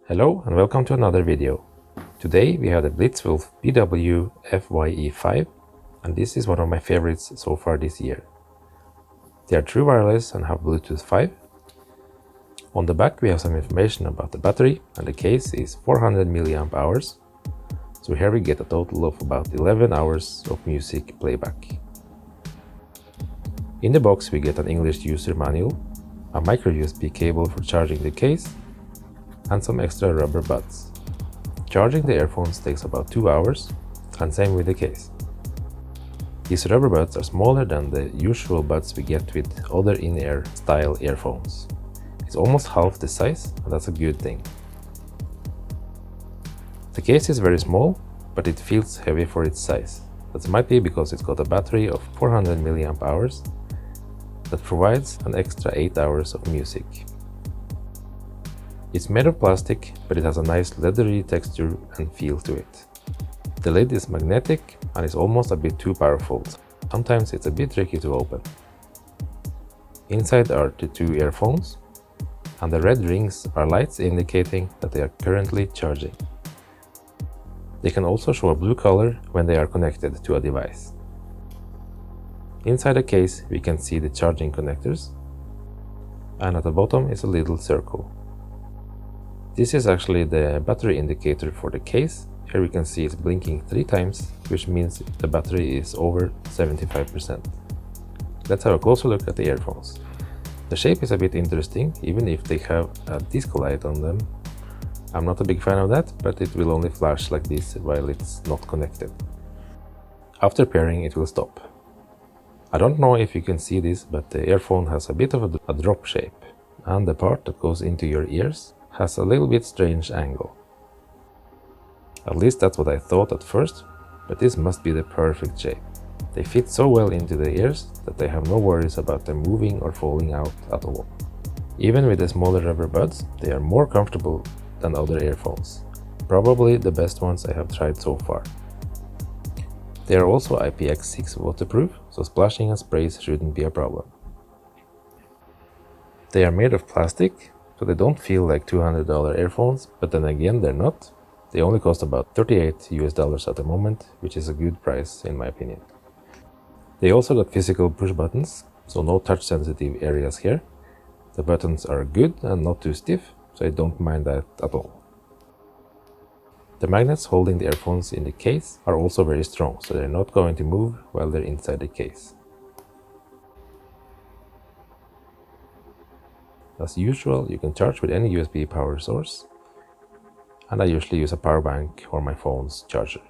Hello and welcome to another video. Today we have the Blitzwolf BW-FYE5 and this is one of my favorites so far this year. They are true wireless and have Bluetooth 5. On the back we have some information about the battery and the case is 400 mAh. So here we get a total of about 11 hours of music playback. In the box we get an English user manual, a micro USB cable for charging the case, and some extra rubber buds. Charging the earphones takes about 2 hours, and same with the case. These rubber buds are smaller than the usual buds we get with other in-ear style earphones. It's almost half the size, and that's a good thing. The case is very small, but it feels heavy for its size. That might be because it's got a battery of 400 mAh that provides an extra 8 hours of music. It's made of plastic, but it has a nice leathery texture and feel to it. The lid is magnetic and is almost a bit too powerful. Sometimes it's a bit tricky to open. Inside are the two earphones, and the red rings are lights indicating that they are currently charging. They can also show a blue color when they are connected to a device. Inside the case we can see the charging connectors, and at the bottom is a little circle. This is actually the battery indicator for the case. Here we can see it's blinking 3 times, which means the battery is over 75%. Let's have a closer look at the earphones. The shape is a bit interesting, even if they have a disco light on them. I'm not a big fan of that, but it will only flash like this while it's not connected. After pairing it will stop. I don't know if you can see this, but the earphone has a bit of a drop shape, and the part that goes into your ears has a little bit strange angle. At least that's what I thought at first, but this must be the perfect shape. They fit so well into the ears that I have no worries about them moving or falling out at all. Even with the smaller rubber buds, they are more comfortable than other earphones. Probably the best ones I have tried so far. They are also IPX6 waterproof, so splashing and sprays shouldn't be a problem. They are made of plastic, so they don't feel like $200 earphones, but then again they're not. They only cost about $38 at the moment, which is a good price in my opinion. They also got physical push buttons, so no touch sensitive areas here. The buttons are good and not too stiff, so I don't mind that at all. The magnets holding the earphones in the case are also very strong, so they're not going to move while they're inside the case. As usual, you can charge with any USB power source, and I usually use a power bank or my phone's charger.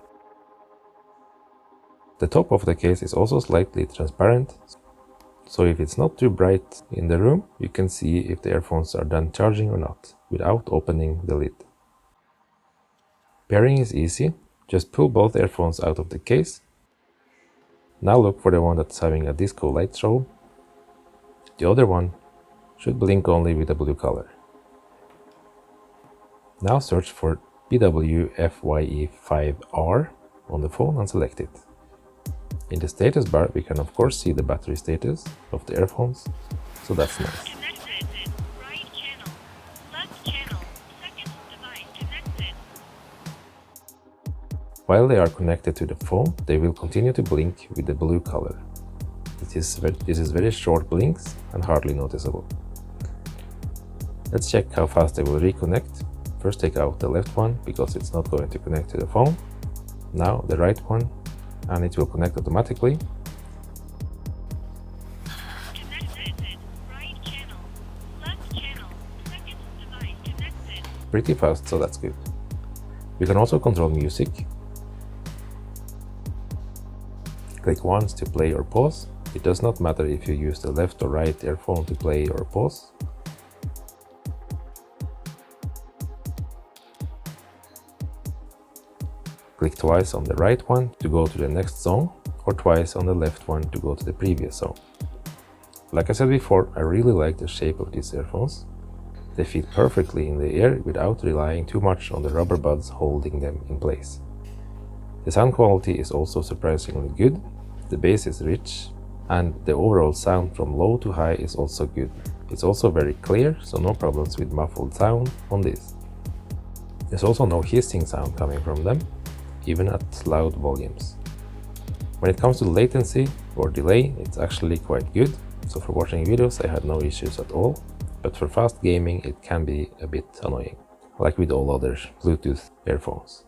The top of the case is also slightly transparent, so if it's not too bright in the room, you can see if the earphones are done charging or not, without opening the lid. Pairing is easy, just pull both earphones out of the case. Now look for the one that's having a disco light show. The other one should blink only with a blue color. Now search for BW-FYE5R on the phone and select it. In the status bar we can of course see the battery status of the earphones, so that's nice. While they are connected to the phone, they will continue to blink with the blue color. This is very short blinks and hardly noticeable. Let's check how fast they will reconnect. First take out the left one because it's not going to connect to the phone. Now the right one, and it will connect automatically. Pretty fast, so that's good. We can also control music. Click once to play or pause. It does not matter if you use the left or right earphone to play or pause. Click twice on the right one to go to the next song, or twice on the left one to go to the previous song. Like I said before, I really like the shape of these earphones. They fit perfectly in the ear without relying too much on the rubber buds holding them in place. The sound quality is also surprisingly good, the bass is rich, and the overall sound from low to high is also good. It's also very clear, so no problems with muffled sound on this. There's also no hissing sound coming from them, even at loud volumes. When it comes to latency or delay, it's actually quite good, so for watching videos I had no issues at all, but for fast gaming it can be a bit annoying, like with all other Bluetooth earphones.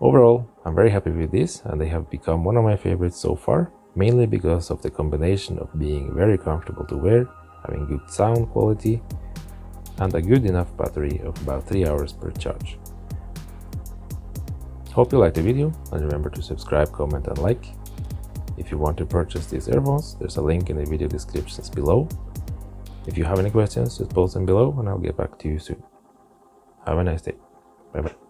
Overall, I'm very happy with these, and they have become one of my favorites so far, mainly because of the combination of being very comfortable to wear, having good sound quality, and a good enough battery of about 3 hours per charge. Hope you liked the video, and remember to subscribe, comment and like. If you want to purchase these earphones, there's a link in the video descriptions below. If you have any questions, just post them below and I'll get back to you soon. Have a nice day. Bye bye.